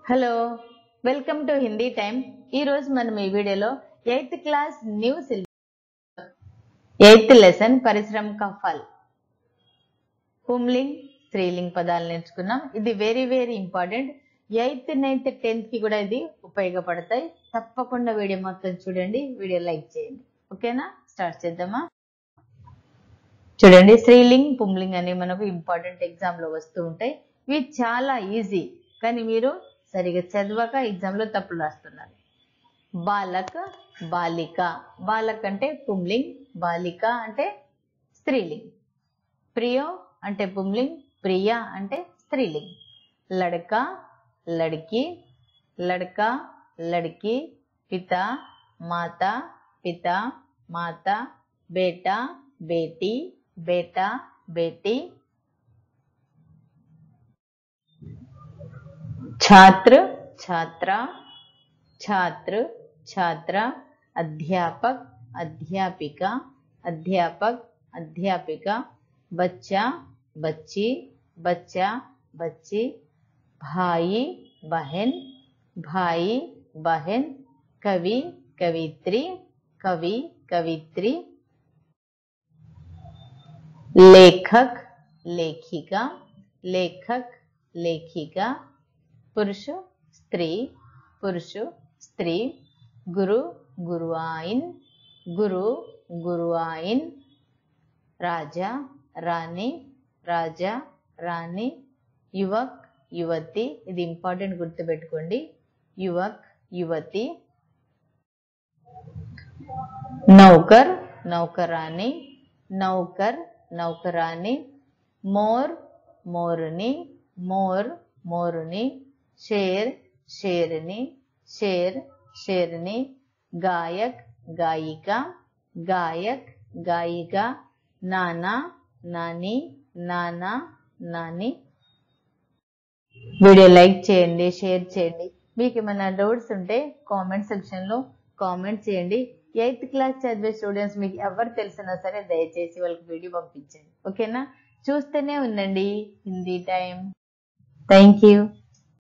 Hello welcome to Hindi time. ఈ రోజు మనం ఈ వీడియోలో 8th class new syllabus 8th lesson పరిశ్రమ కా ఫల్ పుంలింగ్ స్త్రీలింగ్ పదాలు నేర్చుకున్నాం। ఇది very important. 8th 9th 10th కి కూడా ఇది ఉపయోగపడతాయి। తప్పకుండా వీడియో మొత్తం చూడండి, వీడియో లైక్ చేయండి। ఓకేనా, స్టార్ట్ చేద్దామా। చూడండి, స్త్రీలింగ్ పుంలింగ్ అనే మనకు ఇంపార్టెంట్ ఎగ్జామ్ లో వస్తూ ఉంటాయి। ఇవి చాలా ఈజీ, కానీ మీరు సరిగా చదవక ఎగ్జామ్ లో తప్పులు రాస్తున్నారు। బాలక్ బాలిక, బాలక్ అంటే పుంలింగ్, బాలిక అంటే స్త్రీలింగ్। ప్రియో అంటే పుంలింగ్, ప్రియ అంటే స్త్రీలింగ్। లడకా లड़की, लड़का लड़की। पिता माता, पिता माता। बेटा बेटी, बेटा बेटी। छात्र छात्रा, छात्र छात्रा। अध्यापक अध्यापिका, अध्यापक अध्यापिका। बच्चा बच्ची, बच्चा बच्ची। भाई बहन, भाई बहन। कवि कवित्री, कवि कवित्री। लेखक लेखिका, लेखक लेखिका। पुरुष स्त्री, पुरुष स्त्री। गुरु गुरुआइन, गुरु गुरुआइन। राजा रानी, राजा रानी। युवक युवती, ఇది ఇంపార్టెంట్ గుర్తుపెట్టుకోండి, युवक युवती। नौकर नौकरानी, नौकर नौकरानी। मोर मोरनी, मोर मोरनी। शेर शेरनी, शेर शेरनी। गायक गायिका, गायक गायिका। नाना नानी, नाना नानी। వీడియో లైక్ చేయండి, షేర్ చేయండి। మీకు ఏమైనా డౌట్స్ ఉంటే కామెంట్ సెక్షన్ లో కామెంట్ చేయండి। 8th క్లాస్ చదివే స్టూడెంట్స్ మీకు ఎవరు తెలిసినా సరే దయచేసి వాళ్ళకి వీడియో పంపించండి। ఓకేనా, చూస్తూనే ఉండండి హిందీ టైం। Thank you.